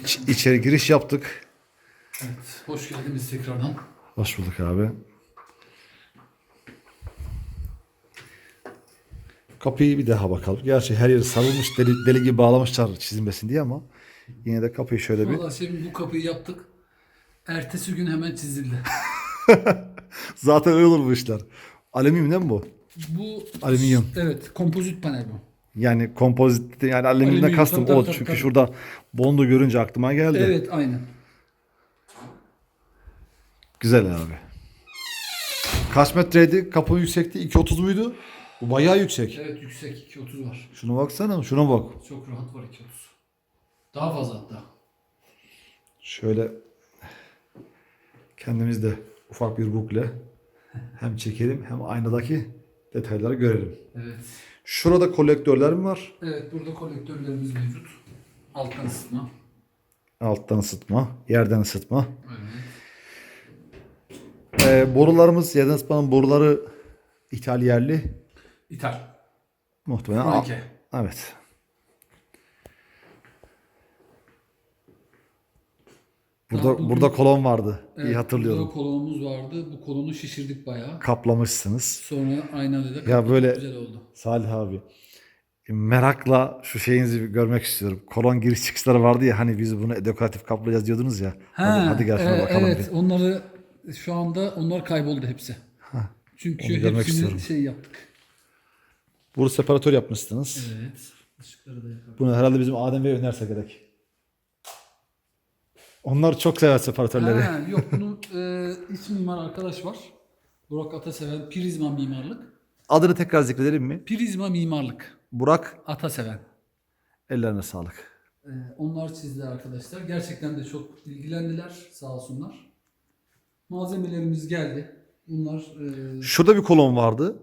içeri giriş yaptık. Evet, hoş geldiniz tekrardan. Hoş bulduk abi. Kapıyı bir daha bakalım. Gerçi her yeri sarılmış deli gibi bağlamışlar çizilmesin diye ama yine de kapıyı şöyle bir... Valla şimdi bu kapıyı yaptık. Ertesi gün hemen çizildi. Zaten öyle olur bu işler. Alüminyum değil mi bu? Bu Alüminyum. evet, kompozit panel bu. Yani kompozit, yani alüminyumdan Alüminyum, kastım tabii, o. tabii, Çünkü tabii. şurada Bond'u görünce aklıma geldi. Evet, aynen. Güzel abi. Kaç metreydi? Kapının yüksekliği 2.30 muydu? Bu bayağı yüksek. Evet, yüksek 2.30 var. Şuna baksana, şuna bak. Çok rahat var 2.30. Daha fazla hatta. Şöyle kendimiz de ufak bir bukle hem çekelim hem aynadaki detayları görelim. Evet. Şurada kolektörler mi var? Evet, burada kolektörlerimiz mevcut. Alttan ısıtma. Alttan ısıtma, yerden ısıtma. Evet. Borularımız, yerden ısıtmanın boruları ithal yerli. İthal. Muhtemelen. Franke. Evet. Burada kolon vardı. Evet, İyi hatırlıyorum. burada kolonumuz vardı. Bu kolonu şişirdik bayağı. Kaplamışsınız. Sonra aynalı da Ya kapladık, böyle güzel oldu. Salih abi, merakla şu şeyinizi bir görmek istiyorum. Kolon giriş çıkışları vardı ya, hani biz bunu dekoratif kaplayacağız diyordunuz ya. Hadi gel şuna bakalım evet, bir. onları şu anda onlar kayboldu hepsi. Çünkü onu görmek hepsini istiyorum. şey yaptık. Burada separatör yapmışsınız. Evet. Işıkları da yakalım. Bunu herhalde bizim Adem Bey önerse gerek. Onlar çok sever separatörleri. Ha, yok bunun iç mimar arkadaş var. Burak Ataseven, Prizma Mimarlık. Adını tekrar zikredelim mi? Prizma Mimarlık. Burak, Ataseven. ellerine sağlık. Onlar çizdi arkadaşlar. Gerçekten de çok ilgilendiler, sağ olsunlar. Malzemelerimiz geldi. Bunlar Şurada bir kolon vardı.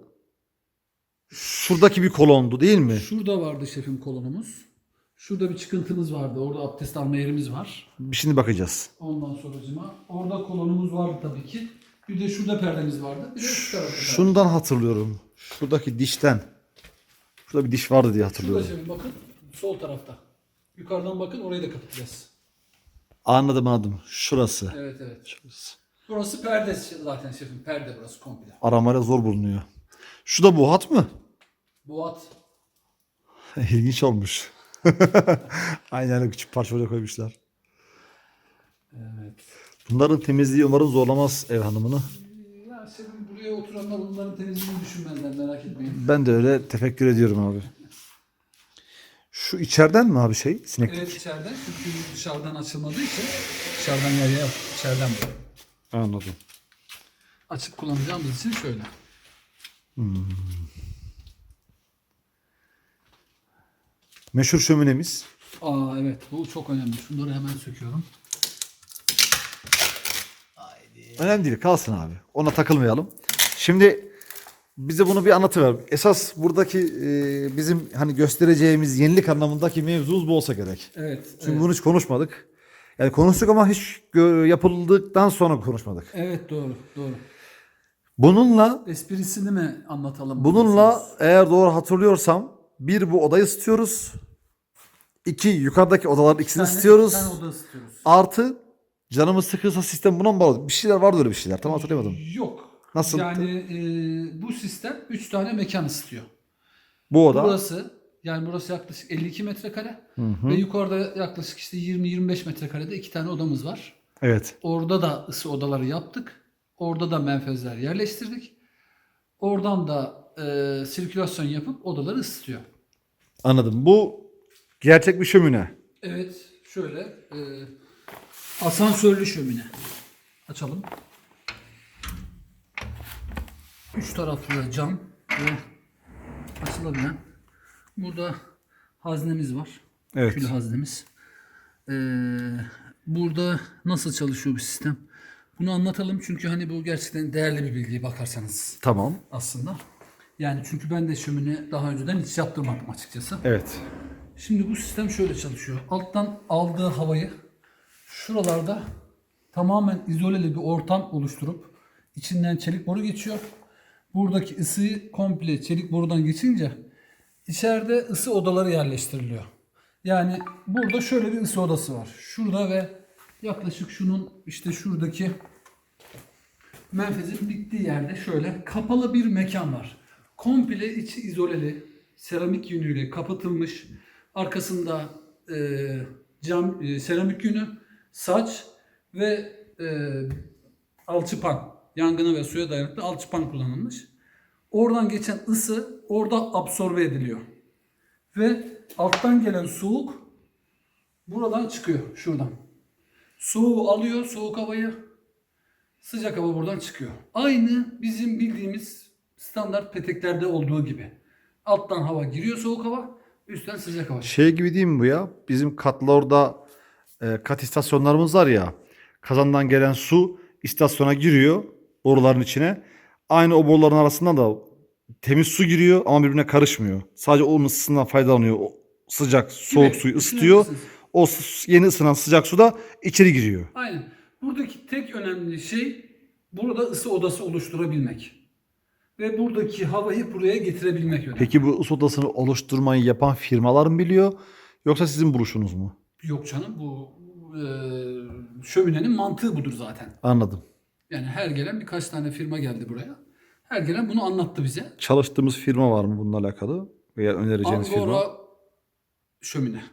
Şuradaki bir kolondu değil mi? şurada vardı şefim kolonumuz. Şurada bir çıkıntımız vardı. Orada abdest alma yerimiz var. Şimdi bakacağız. Ondan sonracıma orada kolonumuz vardı tabii ki. Bir de şurada perdemiz vardı. Bir de şu tarafta. Şundan hatırlıyorum. Şuradaki dişten. Şurada bir diş vardı diye Şurada hatırlıyorum. şefim bakın. Sol tarafta. Yukarıdan bakın, orayı da kapatacağız. Anladım. Şurası. Evet, evet. Şurası. Burası perde zaten şefim. Perde burası komple. Aramayla zor bulunuyor. Şu da bu hat mı? Bu at. İlginç olmuş. Aynen öyle küçük parçalara koymuşlar. Evet. Bunların temizliği umarım zorlamaz ev hanımını. Ya şefim, buraya oturanlar bunların temizliğini düşünmezler, merak etmeyin. Ben de öyle tefekkür ediyorum abi. Şu içeriden mi abi sineklik? Evet, içeriden, çünkü dışarıdan açılmadığı için dışarıdan yarıya içeriden böyle. Anladım. Açık kullanacağımız için şöyle. Meşhur şöminemiz. Aa evet, bu çok önemli. Şunları hemen söküyorum. Önemli değil, kalsın abi. Ona takılmayalım. Şimdi bize bunu bir anlatıver. Esas buradaki bizim hani göstereceğimiz yenilik anlamındaki mevzumuz bu olsa gerek. Evet. Çünkü evet. bunu hiç konuşmadık. Yani konuştuk ama hiç yapıldıktan sonra konuşmadık. Evet, doğru, doğru. Bununla Esprisini mi anlatalım? bununla eğer doğru hatırlıyorsam, bir, bu odayı ısıtıyoruz. İki, yukarıdaki odaların ikisini ısıtıyoruz. Bir tane oda ısıtıyoruz. Artı canımız sıkılsa sistem buna mı bağlı? Bir şeyler vardı, öyle bir şeyler. Tam hatırlayamadım. Yok. Nasıl? Yani bu sistem 3 tane mekan ısıtıyor. Bu oda. Burası yaklaşık 52 metrekare ve yukarıda yaklaşık işte 20-25 metrekarede 2 tane odamız var. Evet. Orada da ısı odaları yaptık. Orada da menfezler yerleştirdik. Oradan da sirkülasyon yapıp odaları ısıtıyor. Anladım. Bu gerçek bir şömine. Evet, şöyle asansörlü şömine. Açalım. 3 taraflı cam ve açılabilen. Burada haznemiz var. Evet. Kül haznemiz. Burada nasıl çalışıyor bu sistem? Bunu anlatalım, çünkü hani bu gerçekten değerli bir bilgi bakarsanız Tamam. aslında. Yani çünkü ben de şömine daha önceden hiç yaptırmadım açıkçası. Evet. Şimdi bu sistem şöyle çalışıyor. Alttan aldığı havayı şuralarda tamamen izoleli bir ortam oluşturup içinden çelik boru geçiyor. Buradaki ısıyı komple çelik borudan geçince içeride ısı odaları yerleştiriliyor. Yani burada şöyle bir ısı odası var. Şurada ve yaklaşık şunun işte şuradaki menfezin bittiği yerde şöyle kapalı bir mekan var. Komple içi izoleli, seramik yünüyle kapatılmış. Arkasında cam seramik yünü, saç ve alçıpan, yangına ve suya dayanıklı alçıpan kullanılmış. Oradan geçen ısı orada absorbe ediliyor. Ve alttan gelen soğuk buradan çıkıyor, şuradan. Soğuğu alıyor, soğuk havayı, sıcak hava buradan çıkıyor. Aynı bizim bildiğimiz standart peteklerde olduğu gibi. Alttan hava giriyor, soğuk hava, üstten sıcak hava. Şey gibi değil mi bu ya? Bizim katlarda kat istasyonlarımız var ya. Kazandan gelen su istasyona giriyor boruların içine. Aynı o boruların arasından da temiz su giriyor ama birbirine karışmıyor. Sadece onun ısısından faydalanıyor. O sıcak, soğuk suyu ısıtıyor. O yeni ısınan sıcak su da içeri giriyor. Aynen. Buradaki tek önemli şey burada ısı odası oluşturabilmek. Ve buradaki havayı buraya getirebilmek önemli. Peki bu ısı odasını oluşturmayı yapan firmalar mı biliyor? Yoksa sizin buluşunuz mu? Yok canım, bu şöminenin mantığı budur zaten. Anladım. Yani her gelen birkaç tane firma geldi buraya. Her gelen bunu anlattı bize. Çalıştığımız firma var mı bununla alakalı? Veya önereceğiniz firma? Angora şömine.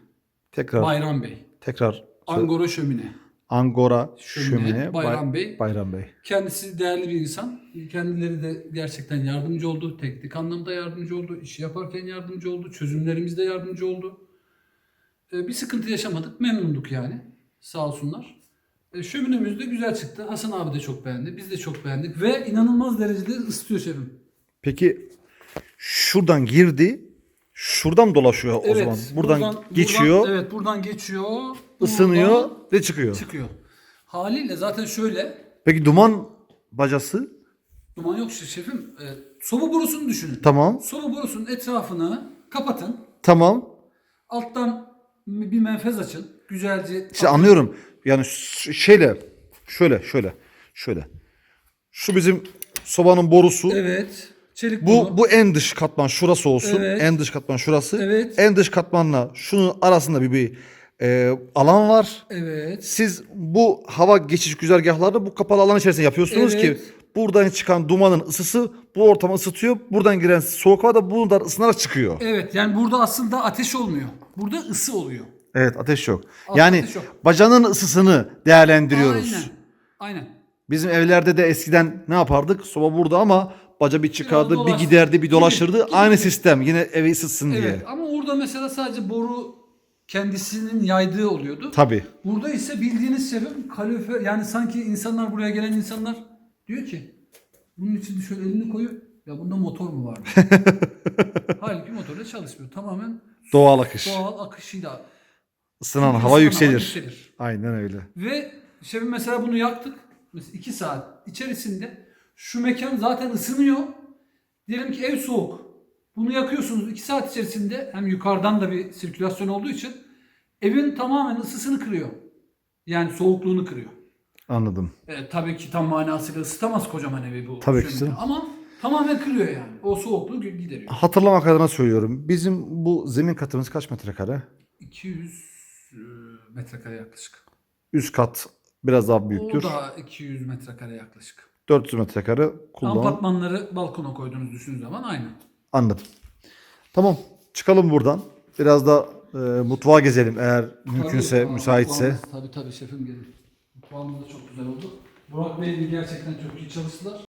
Tekrar Bayram Bey. tekrar Angora şömine. Angora Şömine, Şömine Bayram Bey. Bayram Bey. Kendisi değerli bir insan. Kendileri de gerçekten yardımcı oldu. Teknik anlamda yardımcı oldu. İşi yaparken yardımcı oldu. Çözümlerimizde yardımcı oldu. Bir sıkıntı yaşamadık. Memnunduk yani. Sağ olsunlar. Şöminemiz de güzel çıktı. Hasan abi de çok beğendi. Biz de çok beğendik. Ve inanılmaz derecede ısıtıyor şefim. Peki şuradan girdi. Şuradan dolaşıyor o zaman. Buradan geçiyor, Evet, buradan geçiyor. ısınıyor buradan ve çıkıyor. çıkıyor. Haliyle zaten şöyle. Peki duman bacası? Duman yok şefim. Soba borusunu düşünün. Tamam. Soba borusunun etrafını kapatın. Tamam. Alttan bir menfez açın. Güzelce. İşte anlıyorum. Yani şöyle. Şu bizim sobanın borusu. Evet. Çelik boru. Bu en dış katman şurası olsun. Evet. En dış katman şurası. Evet. En dış katmanla şunun arasında bir alan var. Evet. Siz bu hava geçiş güzergahlarını bu kapalı alan içerisinde yapıyorsunuz Evet. ki buradan çıkan dumanın ısısı bu ortamı ısıtıyor. Buradan giren soğuk hava da buradan ısınarak çıkıyor. Evet. Yani burada aslında ateş olmuyor. Burada ısı oluyor. Evet, ateş yok. Yani ateş yok. bacanın ısısını değerlendiriyoruz. Aynen. Aynen. Bizim evlerde de eskiden ne yapardık? Soba burada ama baca bir çıkardı, bir dolaştı. giderdi, bir dolaşırdı. Gibi. Aynı sistem. Yine evi ısıtsın diye. Evet. Ama orada mesela sadece boru kendisinin yaydığı oluyordu. Tabii. Burada ise bildiğiniz şefim kalorifer, yani sanki insanlar, buraya gelen insanlar diyor ki bunun içinde şöyle elini koyuyor. Ya bunda motor mu vardı? Halbuki motorla çalışmıyor. Tamamen Doğal akış. doğal akışıyla. Isınan Çünkü hava ısınan yükselir. Aynen öyle. Ve şefim mesela bunu yaktık. Mesela 2 saat içerisinde şu mekan zaten ısınıyor. Diyelim ki ev soğuk. Bunu yakıyorsunuz 2 saat içerisinde, hem yukarıdan da bir sirkülasyon olduğu için evin tamamen ısısını kırıyor. Yani soğukluğunu kırıyor. Anladım. Tabii ki tam manasıyla ısıtamaz kocaman evi bu. Tabii ki şömine. canım. Ama tamamen kırıyor yani. O soğukluğu gideriyor. Hatırlamak adına söylüyorum. Bizim bu zemin katımız kaç metrekare? 200 metrekare yaklaşık. Üst kat biraz daha büyüktür. O da 200 metrekare yaklaşık. 400 metrekare kullan. Apartmanları balkona koyduğunuz düşündüğünüz zaman aynı. Anladım. Tamam. Çıkalım buradan. Biraz da mutfağa gezelim eğer mümkünse, Tabii, müsaitse. Tabii şefim gelin. Mutfağımız da çok güzel oldu. Burak Bey gerçekten çok iyi çalıştılar.